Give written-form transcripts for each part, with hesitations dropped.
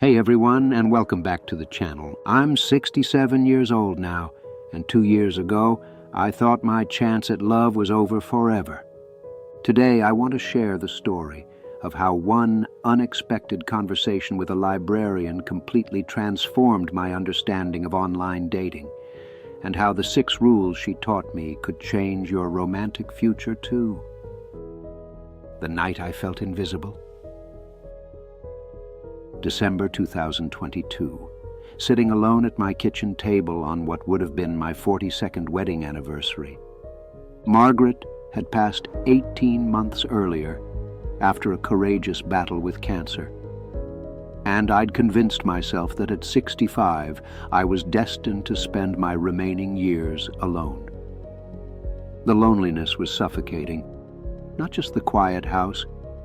Hey everyone, and welcome back to the channel. I'm 67 years old now, and 2 years ago, I thought my chance at love was over forever. Today, I want to share the story of how one unexpected conversation with a librarian completely transformed my understanding of online dating, and how the 6 rules she taught me could change your romantic future too. The night I felt invisible. December 2022, sitting alone at my kitchen table on what would have been my 42nd wedding anniversary. Margaret had passed 18 months earlier after a courageous battle with cancer. And I'd convinced myself that at 65, I was destined to spend my remaining years alone. The loneliness was suffocating, not just the quiet house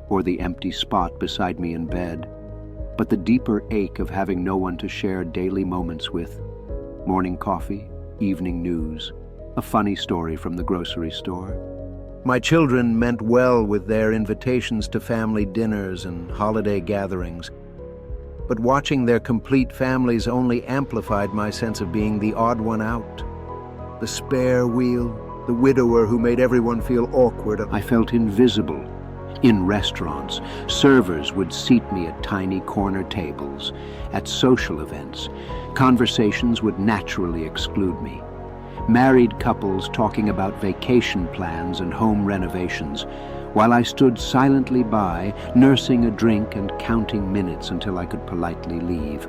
or the empty spot beside me in bed, but the deeper ache of having no one to share daily moments with. Morning coffee, evening news, a funny story from the grocery store. My children meant well with their invitations to family dinners and holiday gatherings, but watching their complete families only amplified my sense of being the odd one out. The spare wheel, the widower who made everyone feel awkward. I felt invisible. In restaurants, servers would seat me at tiny corner tables. At social events, conversations would naturally exclude me. Married couples talking about vacation plans and home renovations, while I stood silently by, nursing a drink and counting minutes until I could politely leave.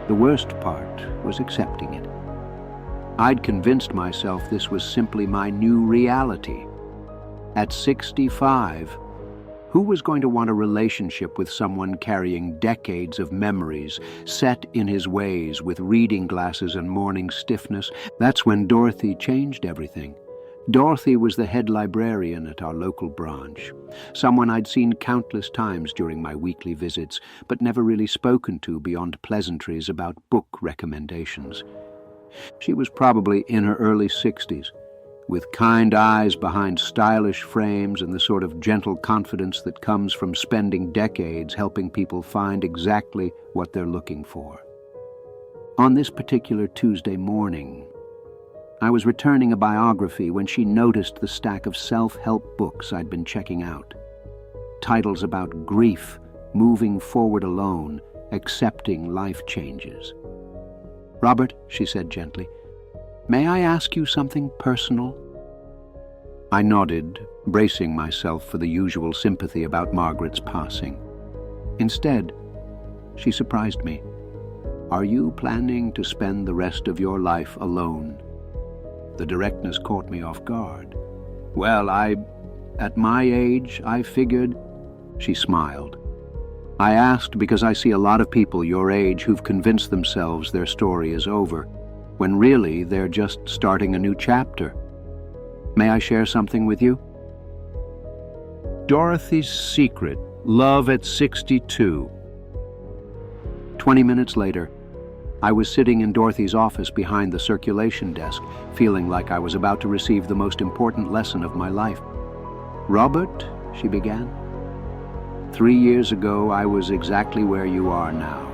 The worst part was accepting it. I'd convinced myself this was simply my new reality. At 65, who was going to want a relationship with someone carrying decades of memories, set in his ways with reading glasses and morning stiffness? That's when Dorothy changed everything. Dorothy was the head librarian at our local branch, someone I'd seen countless times during my weekly visits, but never really spoken to beyond pleasantries about book recommendations. She was probably in her early 60s, with kind eyes behind stylish frames and the sort of gentle confidence that comes from spending decades helping people find exactly what they're looking for. On this particular Tuesday morning, I was returning a biography when she noticed the stack of self-help books I'd been checking out. Titles about grief, moving forward alone, accepting life changes. "Robert," she said gently, "may I ask you something personal?" I nodded, bracing myself for the usual sympathy about Margaret's passing. Instead, she surprised me. "Are you planning to spend the rest of your life alone?" The directness caught me off guard. "Well, at my age, I figured," she smiled. "I asked because I see a lot of people your age who've convinced themselves their story is over, when really they're just starting a new chapter. May I share something with you?" Dorothy's secret, love at 62. 20 minutes later, I was sitting in Dorothy's office behind the circulation desk, feeling like I was about to receive the most important lesson of my life. "Robert," she began, "3 years ago I was exactly where you are now.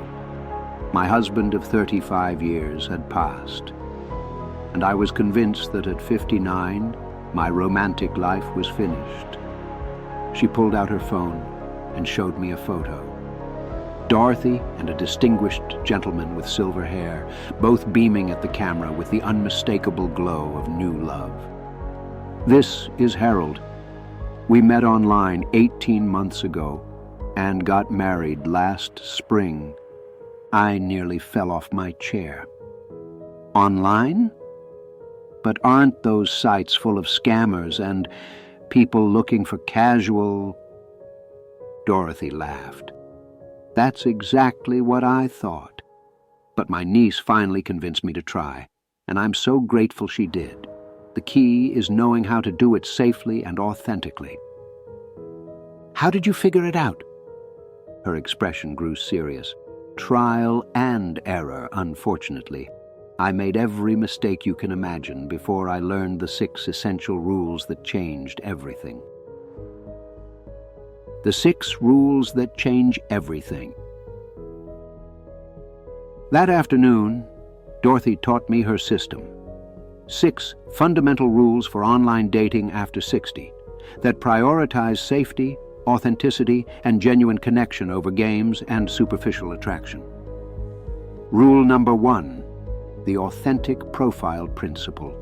My husband of 35 years had passed, and I was convinced that at 59, my romantic life was finished." She pulled out her phone and showed me a photo. Dorothy and a distinguished gentleman with silver hair, both beaming at the camera with the unmistakable glow of new love. "This is Harold. We met online 18 months ago and got married last spring." I nearly fell off my chair. "Online? But aren't those sites full of scammers and people looking for casual—" Dorothy laughed. "That's exactly what I thought. But my niece finally convinced me to try, and I'm so grateful she did. The key is knowing how to do it safely and authentically." "How did you figure it out?" Her expression grew serious. "Trial and error, unfortunately. I made every mistake you can imagine before I learned the 6 essential rules that changed everything." The 6 rules that change everything. That afternoon, Dorothy taught me her system. 6 fundamental rules for online dating after 60 that prioritize safety, authenticity, and genuine connection over games and superficial attraction. Rule number 1, the authentic profile principle.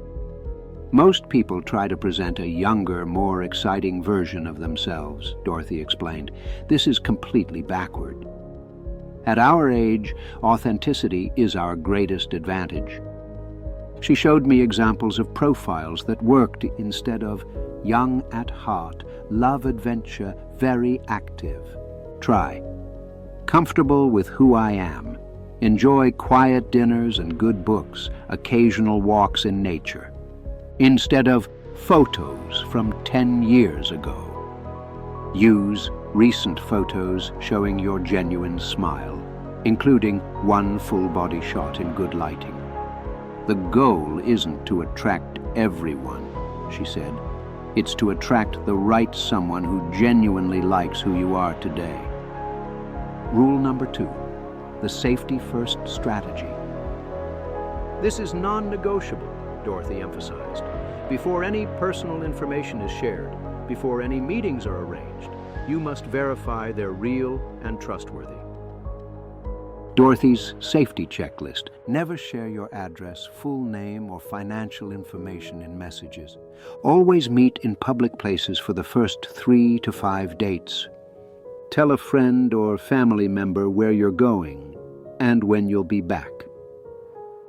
Most people try to present a younger, more exciting version of themselves, Dorothy explained. This is completely backward. At our age, authenticity is our greatest advantage. She showed me examples of profiles that worked instead of young at heart, love adventure, very active. Try. Comfortable with who I am. Enjoy quiet dinners and good books, occasional walks in nature. Instead of photos from 10 years ago. Use recent photos showing your genuine smile, including one full-body shot in good lighting. The goal isn't to attract everyone, she said. It's to attract the right someone who genuinely likes who you are today. Rule number 2, the safety-first strategy. This is non-negotiable, Dorothy emphasized. Before any personal information is shared, before any meetings are arranged, you must verify they're real and trustworthy. Dorothy's safety checklist. Never share your address, full name, or financial information in messages. Always meet in public places for the first 3 to 5 dates. Tell a friend or family member where you're going and when you'll be back.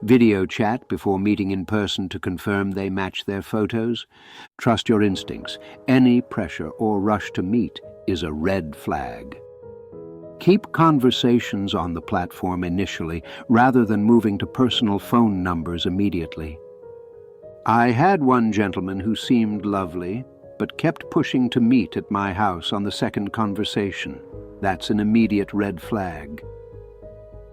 Video chat before meeting in person to confirm they match their photos. Trust your instincts. Any pressure or rush to meet is a red flag. Keep conversations on the platform initially, rather than moving to personal phone numbers immediately. I had one gentleman who seemed lovely, but kept pushing to meet at my house on the second conversation. That's an immediate red flag.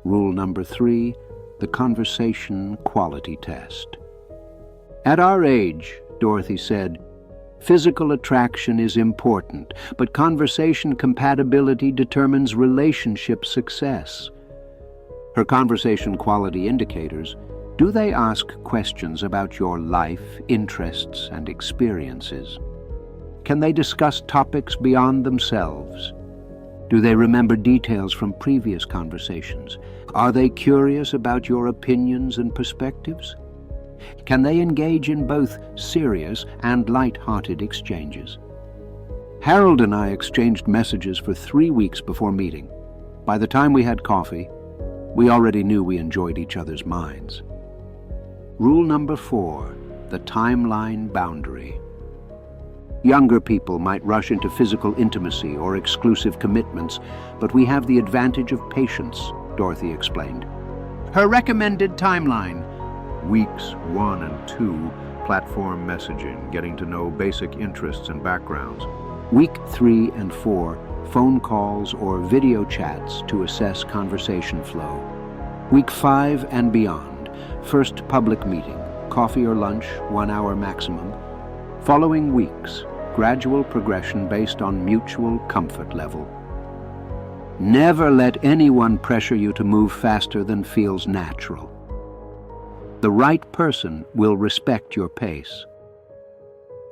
Rule number 3, the conversation quality test. At our age, Dorothy said, physical attraction is important, but conversation compatibility determines relationship success. Her conversation quality indicators: do they ask questions about your life, interests, and experiences? Can they discuss topics beyond themselves? Do they remember details from previous conversations? Are they curious about your opinions and perspectives? Can they engage in both serious and light-hearted exchanges? Harold and I exchanged messages for 3 weeks before meeting. By the time we had coffee, we already knew we enjoyed each other's minds. Rule number 4, the timeline boundary. Younger people might rush into physical intimacy or exclusive commitments, but we have the advantage of patience, Dorothy explained. Her recommended timeline: Weeks 1 and 2, platform messaging, getting to know basic interests and backgrounds. Week 3 and 4, phone calls or video chats to assess conversation flow. Week 5 and beyond, first public meeting, coffee or lunch, 1 hour maximum. Following weeks, gradual progression based on mutual comfort level. Never let anyone pressure you to move faster than feels natural. The right person will respect your pace.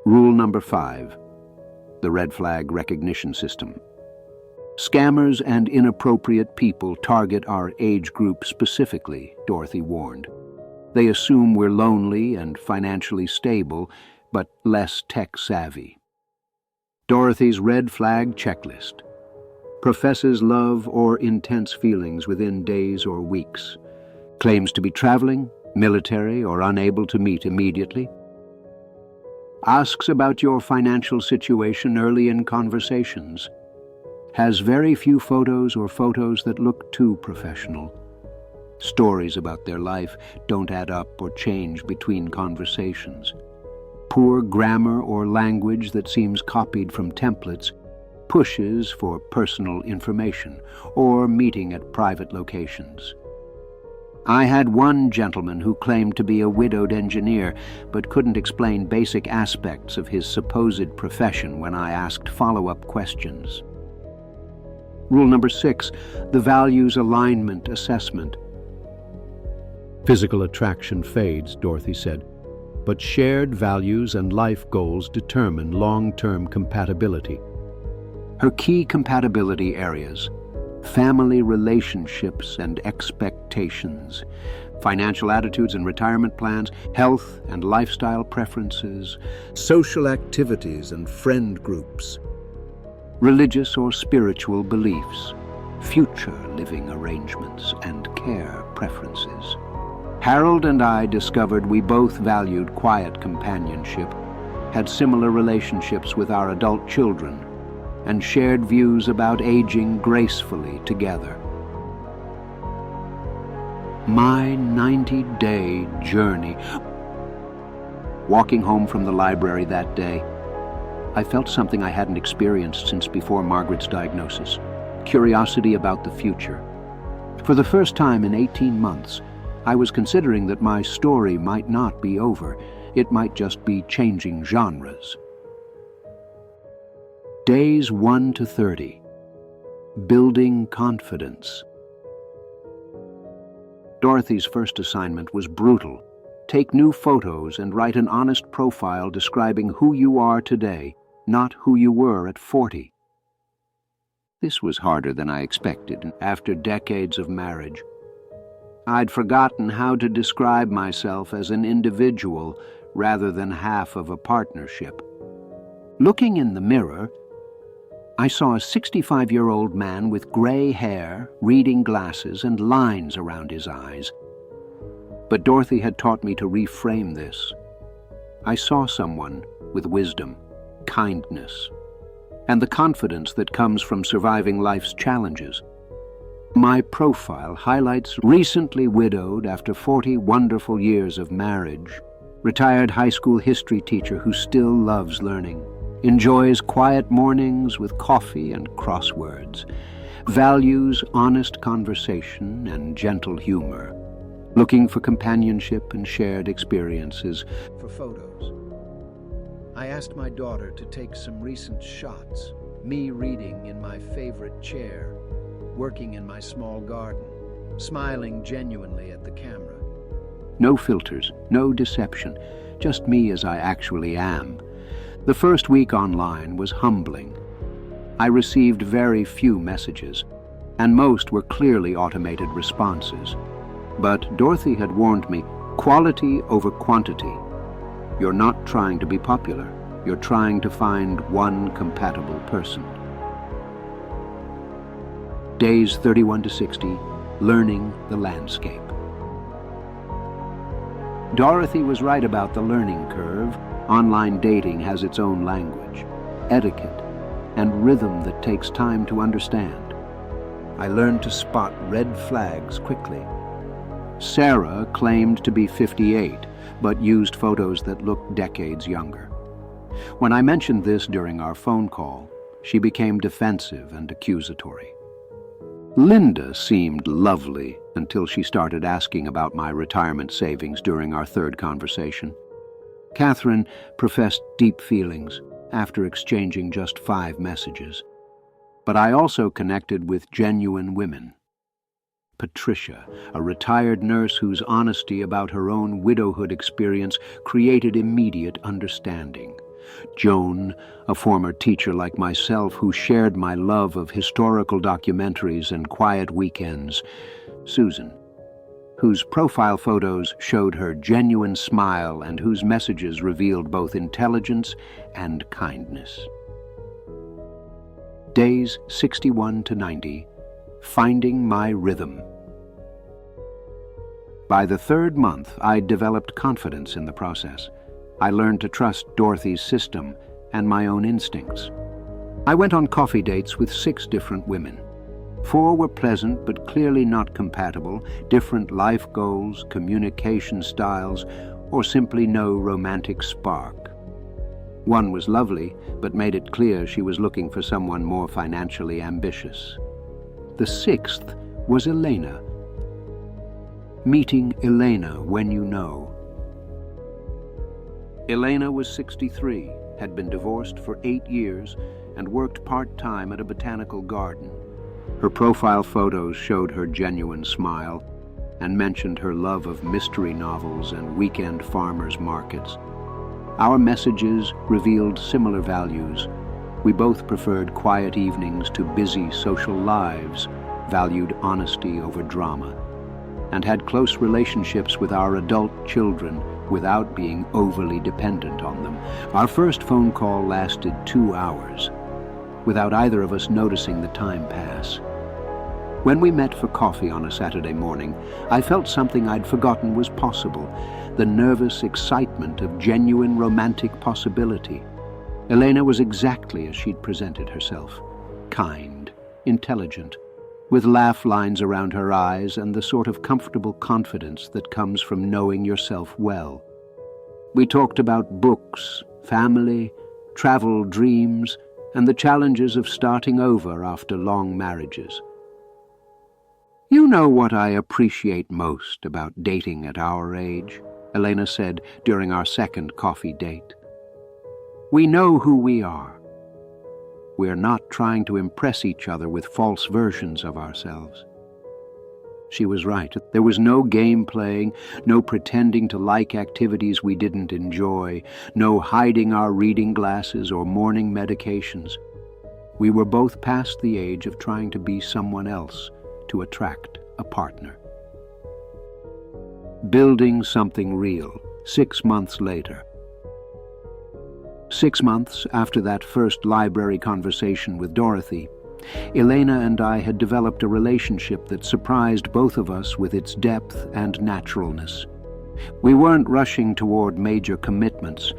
Rule number 5, the red flag recognition system. Scammers and inappropriate people target our age group specifically, Dorothy warned. They assume we're lonely and financially stable, but less tech-savvy. Dorothy's red flag checklist. Professes love or intense feelings within days or weeks. Claims to be traveling, military, or unable to meet immediately. Asks about your financial situation early in conversations. Has very few photos or photos that look too professional. Stories about their life don't add up or change between conversations. Poor grammar or language that seems copied from templates. Pushes for personal information or meeting at private locations. I had one gentleman who claimed to be a widowed engineer, but couldn't explain basic aspects of his supposed profession when I asked follow-up questions. Rule number 6, the values alignment assessment. Physical attraction fades, Dorothy said, but shared values and life goals determine long-term compatibility. Her key compatibility areas: family relationships and expectations, financial attitudes and retirement plans, health and lifestyle preferences, social activities and friend groups, religious or spiritual beliefs, future living arrangements, and care preferences. Harold and I discovered we both valued quiet companionship, had similar relationships with our adult children, and shared views about aging gracefully together. My 90-day journey. Walking home from the library that day, I felt something I hadn't experienced since before Margaret's diagnosis: curiosity about the future. For the first time in 18 months, I was considering that my story might not be over. It might just be changing genres. Days 1 to 30. Building confidence. Dorothy's first assignment was brutal. Take new photos and write an honest profile describing who you are today, not who you were at 40. This was harder than I expected after decades of marriage. I'd forgotten how to describe myself as an individual rather than half of a partnership. Looking in the mirror, I saw a 65-year-old man with gray hair, reading glasses, and lines around his eyes. But Dorothy had taught me to reframe this. I saw someone with wisdom, kindness, and the confidence that comes from surviving life's challenges. My profile highlights recently widowed after 40 wonderful years of marriage, retired high school history teacher who still loves learning, enjoys quiet mornings with coffee and crosswords, values honest conversation and gentle humor, looking for companionship and shared experiences. For photos, I asked my daughter to take some recent shots, me reading in my favorite chair, working in my small garden, smiling genuinely at the camera. No filters, no deception, just me as I actually am. The first week online was humbling. I received very few messages, and most were clearly automated responses. But Dorothy had warned me, quality over quantity. You're not trying to be popular, you're trying to find one compatible person. Days 31 to 60, learning the landscape. Dorothy was right about the learning curve. Online dating has its own language, etiquette, and rhythm that takes time to understand. I learned to spot red flags quickly. Sarah claimed to be 58, but used photos that looked decades younger. When I mentioned this during our phone call, she became defensive and accusatory. Linda seemed lovely until she started asking about my retirement savings during our third conversation. Catherine professed deep feelings after exchanging just 5 messages. But I also connected with genuine women. Patricia, a retired nurse whose honesty about her own widowhood experience created immediate understanding. Joan, a former teacher like myself who shared my love of historical documentaries and quiet weekends. Susan, whose profile photos showed her genuine smile and whose messages revealed both intelligence and kindness. Days 61 to 90, finding my rhythm. By the 3rd month, I'd developed confidence in the process. I learned to trust Dorothy's system and my own instincts. I went on coffee dates with 6 different women. 4 were pleasant but clearly not compatible, different life goals, communication styles, or simply no romantic spark. 1 was lovely, but made it clear she was looking for someone more financially ambitious. The 6th was Elena. Meeting Elena when you know. Elena was 63, had been divorced for 8 years, and worked part-time at a botanical garden. Her profile photos showed her genuine smile, and mentioned her love of mystery novels and weekend farmers markets. Our messages revealed similar values. We both preferred quiet evenings to busy social lives, valued honesty over drama, and had close relationships with our adult children without being overly dependent on them. Our first phone call lasted 2 hours, without either of us noticing the time pass. When we met for coffee on a Saturday morning, I felt something I'd forgotten was possible, the nervous excitement of genuine romantic possibility. Elena was exactly as she'd presented herself, kind, intelligent, with laugh lines around her eyes and the sort of comfortable confidence that comes from knowing yourself well. We talked about books, family, travel dreams, and the challenges of starting over after long marriages. "You know what I appreciate most about dating at our age," Elena said during our second coffee date. "We know who we are. We're not trying to impress each other with false versions of ourselves." She was right. There was no game playing, no pretending to like activities we didn't enjoy, no hiding our reading glasses or morning medications. We were both past the age of trying to be someone else to attract a partner. Building something real, 6 months later. 6 months after that first library conversation with Dorothy, Elena and I had developed a relationship that surprised both of us with its depth and naturalness. We weren't rushing toward major commitments,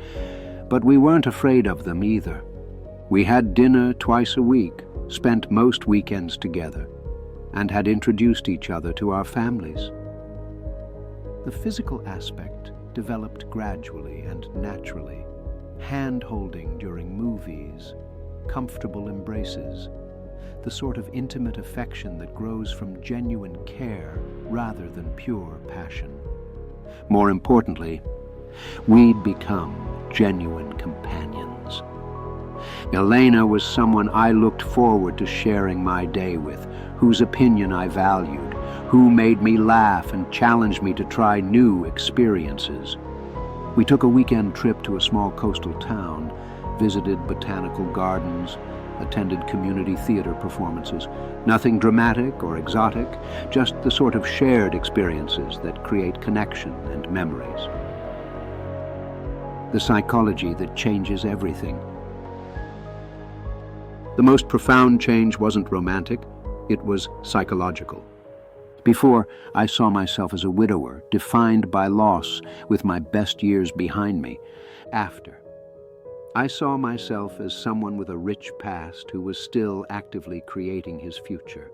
but we weren't afraid of them either. We had dinner twice a week, spent most weekends together, and had introduced each other to our families. The physical aspect developed gradually and naturally. Hand-holding during movies, comfortable embraces, the sort of intimate affection that grows from genuine care rather than pure passion. More importantly, we'd become genuine companions. Elena was someone I looked forward to sharing my day with, whose opinion I valued, who made me laugh and challenged me to try new experiences. We took a weekend trip to a small coastal town, visited botanical gardens, attended community theater performances. Nothing dramatic or exotic, just the sort of shared experiences that create connection and memories. The psychology that changes everything. The most profound change wasn't romantic, it was psychological. Before, I saw myself as a widower, defined by loss, with my best years behind me. After, I saw myself as someone with a rich past who was still actively creating his future,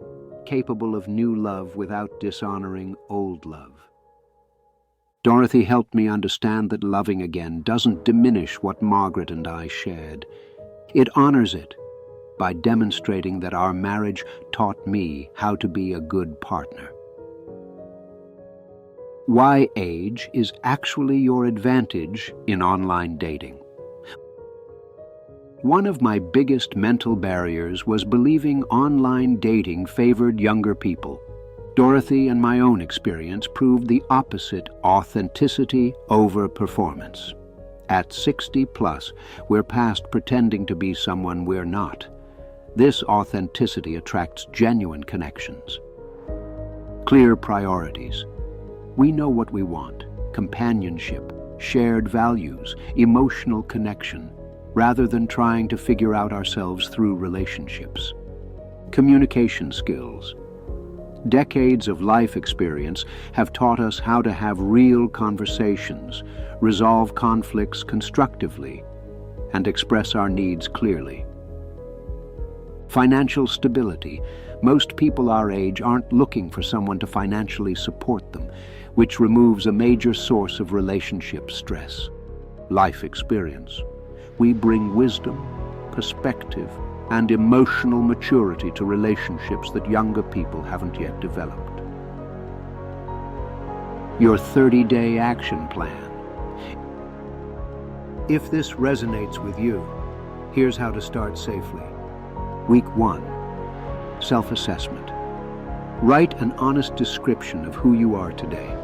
capable of new love without dishonoring old love. Dorothy helped me understand that loving again doesn't diminish what Margaret and I shared. It honors it by demonstrating that our marriage taught me how to be a good partner. Why age is actually your advantage in online dating. One of my biggest mental barriers was believing online dating favored younger people. Dorothy and my own experience proved the opposite: authenticity over performance. At 60 plus, we're past pretending to be someone we're not. This authenticity attracts genuine connections. Clear priorities. We know what we want: companionship, shared values, emotional connection, rather than trying to figure out ourselves through relationships. Communication skills. Decades of life experience have taught us how to have real conversations, resolve conflicts constructively, and express our needs clearly. Financial stability. Most people our age aren't looking for someone to financially support them, which removes a major source of relationship stress. Life experience. We bring wisdom, perspective, and emotional maturity to relationships that younger people haven't yet developed. Your 30-day action plan. If this resonates with you, here's how to start safely. Week 1, self-assessment. Write an honest description of who you are today.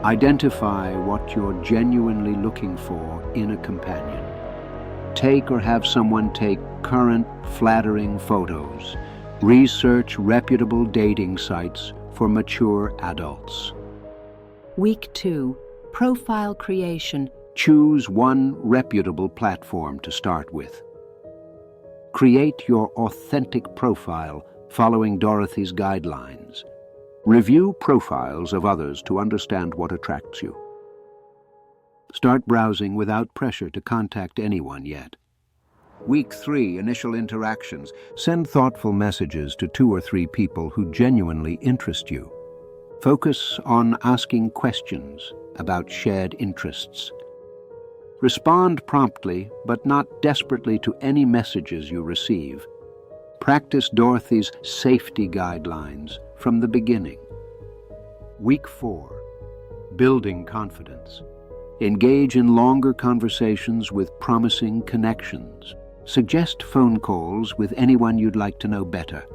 Identify what you're genuinely looking for in a companion. Take or have someone take current, flattering photos. Research reputable dating sites for mature adults. Week 2, Profile Creation. Choose one reputable platform to start with. Create your authentic profile following Dorothy's guidelines. Review profiles of others to understand what attracts you. Start browsing without pressure to contact anyone yet. Week 3, Initial Interactions. Send thoughtful messages to 2 or 3 people who genuinely interest you. Focus on asking questions about shared interests. Respond promptly, but not desperately, to any messages you receive. Practice Dorothy's safety guidelines from the beginning. Week 4, Building Confidence. Engage in longer conversations with promising connections. Suggest phone calls with anyone you'd like to know better.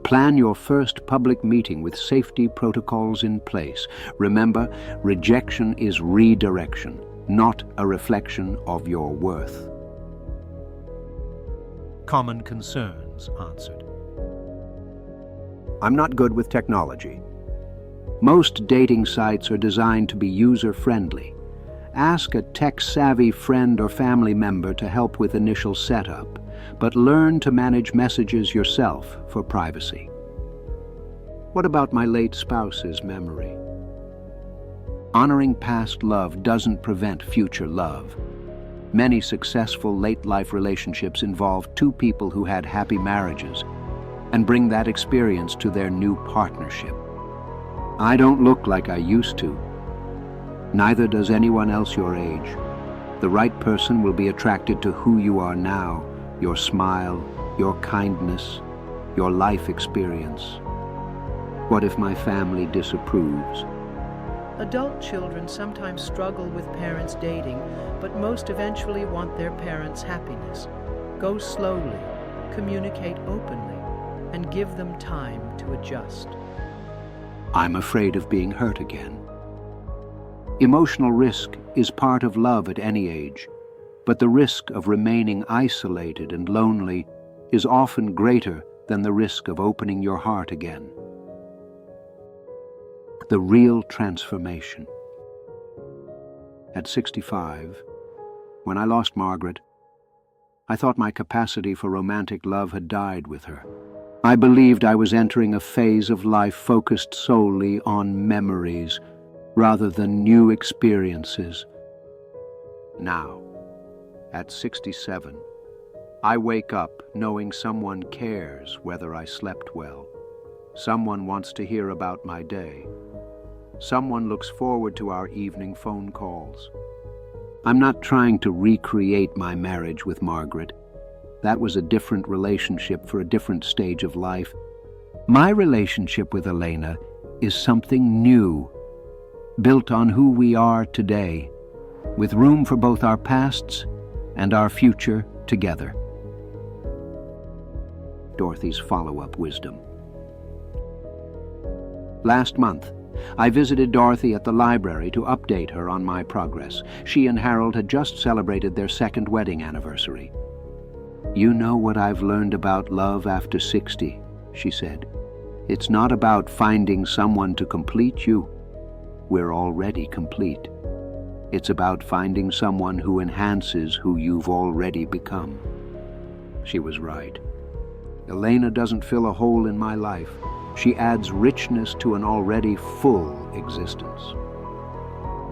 Plan your first public meeting with safety protocols in place. Remember, rejection is redirection, not a reflection of your worth. Common concerns answered. I'm not good with technology. Most dating sites are designed to be user-friendly. Ask a tech-savvy friend or family member to help with initial setup, but learn to manage messages yourself for privacy. What about my late spouse's memory? Honoring past love doesn't prevent future love. Many successful late-life relationships involve 2 people who had happy marriages and bring that experience to their new partnership. I don't look like I used to. Neither does anyone else your age. The right person will be attracted to who you are now, your smile, your kindness, your life experience. What if my family disapproves? Adult children sometimes struggle with parents dating, but most eventually want their parents' happiness. Go slowly, communicate openly, and give them time to adjust. I'm afraid of being hurt again. Emotional risk is part of love at any age, but the risk of remaining isolated and lonely is often greater than the risk of opening your heart again. The real transformation. At 65, when I lost Margaret, I thought my capacity for romantic love had died with her. I believed I was entering a phase of life focused solely on memories rather than new experiences. Now, at 67, I wake up knowing someone cares whether I slept well. Someone wants to hear about my day. Someone looks forward to our evening phone calls. I'm not trying to recreate my marriage with Margaret. That was a different relationship for a different stage of life. My relationship with Elena is something new, built on who we are today, with room for both our pasts and our future together. Dorothy's follow-up wisdom. Last month, I visited Dorothy at the library to update her on my progress. She and Harold had just celebrated their 2nd wedding anniversary. "You know what I've learned about love after 60, she said. It's not about finding someone to complete you. We're already complete. It's about finding someone who enhances who you've already become." She was right. Elena doesn't fill a hole in my life. She adds richness to an already full existence.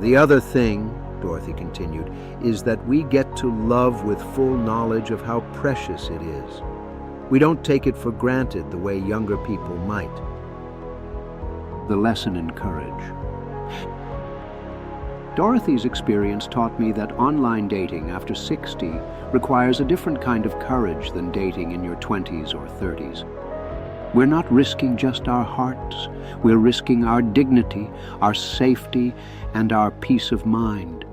The other thing, Dorothy continued, is that we get to love with full knowledge of how precious it is. We don't take it for granted the way younger people might. The lesson in courage. Dorothy's experience taught me that online dating after 60 requires a different kind of courage than dating in your 20s or 30s. We're not risking just our hearts. We're risking our dignity, our safety, and our peace of mind.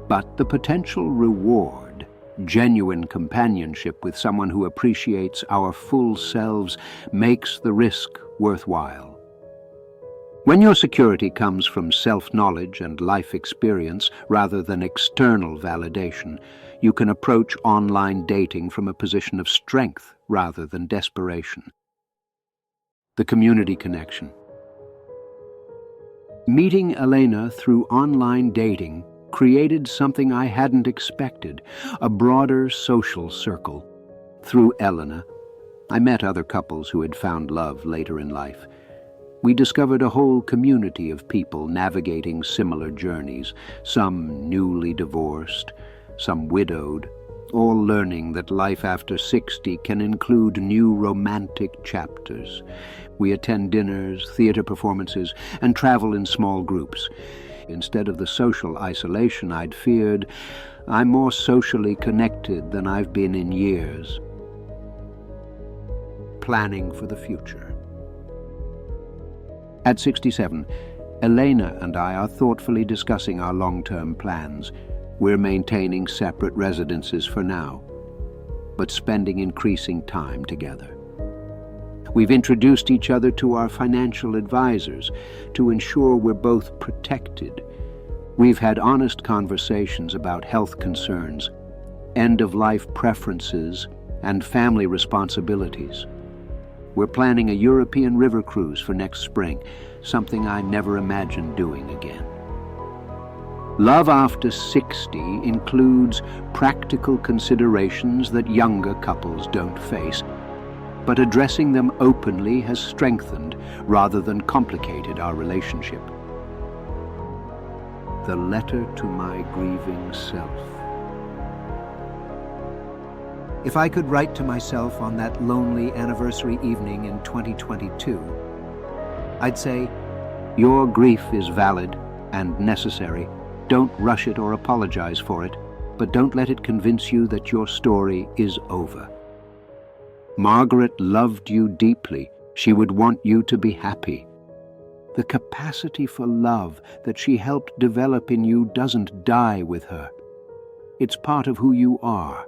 But the potential reward, genuine companionship with someone who appreciates our full selves, makes the risk worthwhile. When your security comes from self-knowledge and life experience rather than external validation, you can approach online dating from a position of strength rather than desperation. The community connection. Meeting Elena through online dating created something I hadn't expected, a broader social circle. Through Elena, I met other couples who had found love later in life. We discovered a whole community of people navigating similar journeys, some newly divorced, some widowed, all learning that life after 60 can include new romantic chapters. We attend dinners, theater performances, and travel in small groups. Instead of the social isolation I'd feared, I'm more socially connected than I've been in years. Planning for the future. At 67, Elena and I are thoughtfully discussing our long-term plans. We're maintaining separate residences for now, but spending increasing time together. We've introduced each other to our financial advisors to ensure we're both protected. We've had honest conversations about health concerns, end-of-life preferences, and family responsibilities. We're planning a European river cruise for next spring, something I never imagined doing again. Love after 60 includes practical considerations that younger couples don't face, but addressing them openly has strengthened rather than complicated our relationship. The letter to my grieving self. If I could write to myself on that lonely anniversary evening in 2022, I'd say, "Your grief is valid and necessary. Don't rush it or apologize for it, but don't let it convince you that your story is over. Margaret loved you deeply. She would want you to be happy. The capacity for love that she helped develop in you doesn't die with her. It's part of who you are.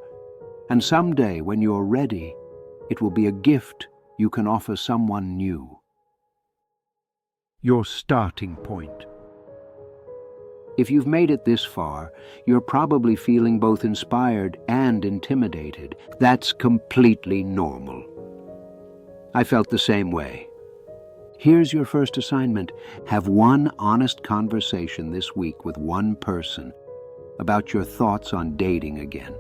And someday, when you're ready, it will be a gift you can offer someone new." Your starting point. If you've made it this far, you're probably feeling both inspired and intimidated. That's completely normal. I felt the same way. Here's your first assignment. Have one honest conversation this week with one person about your thoughts on dating again.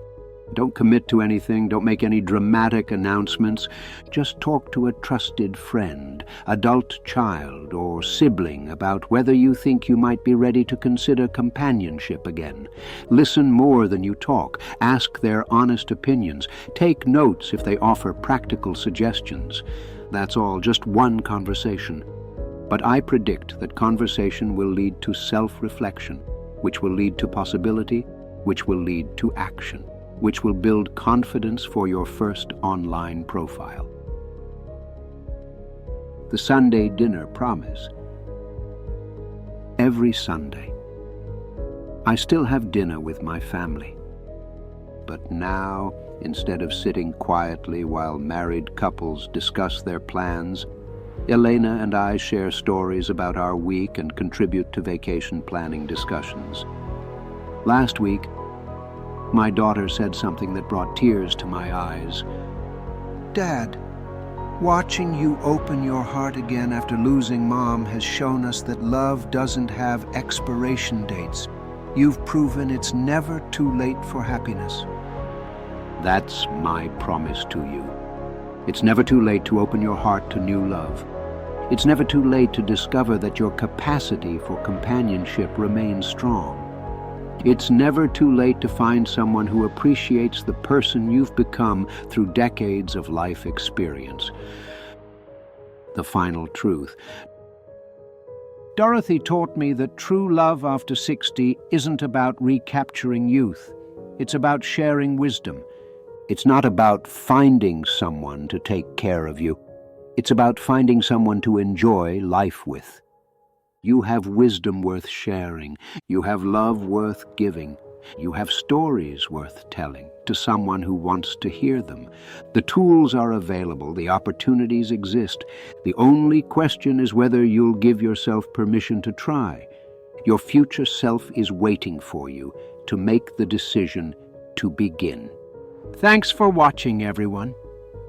Don't commit to anything, don't make any dramatic announcements. Just talk to a trusted friend, adult child, or sibling about whether you think you might be ready to consider companionship again. Listen more than you talk. Ask their honest opinions. Take notes if they offer practical suggestions. That's all, just one conversation. But I predict that conversation will lead to self-reflection, which will lead to possibility, which will lead to action, which will build confidence for your first online profile. The Sunday dinner promise. Every Sunday, I still have dinner with my family. But now, instead of sitting quietly while married couples discuss their plans, Elena and I share stories about our week and contribute to vacation planning discussions. Last week, my daughter said something that brought tears to my eyes. "Dad, watching you open your heart again after losing Mom has shown us that love doesn't have expiration dates. You've proven it's never too late for happiness." That's my promise to you. It's never too late to open your heart to new love. It's never too late to discover that your capacity for companionship remains strong. It's never too late to find someone who appreciates the person you've become through decades of life experience. The final truth. Dorothy taught me that true love after 60 isn't about recapturing youth. It's about sharing wisdom. It's not about finding someone to take care of you. It's about finding someone to enjoy life with. You have wisdom worth sharing. You have love worth giving. You have stories worth telling. to someone who wants to hear them. The tools are available, the opportunities exist. The only question is whether you'll give yourself permission to try. Your future self is waiting for you to make the decision to begin. Thanks for watching, everyone.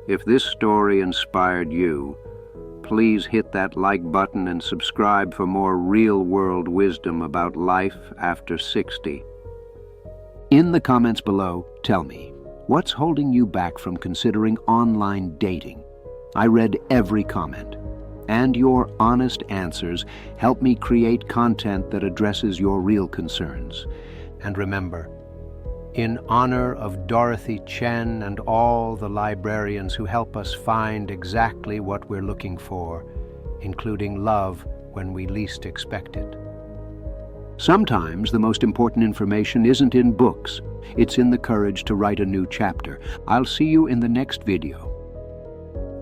If this story inspired you, please hit that like button and subscribe for more real-world wisdom about life after 60. In the comments below, tell me, what's holding you back from considering online dating? I read every comment, and your honest answers help me create content that addresses your real concerns. And remember, in honor of Dorothy Chen and all the librarians who help us find exactly what we're looking for, including love when we least expect it. Sometimes the most important information isn't in books, it's in the courage to write a new chapter. I'll see you in the next video.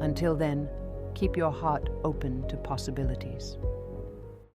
Until then, keep your heart open to possibilities.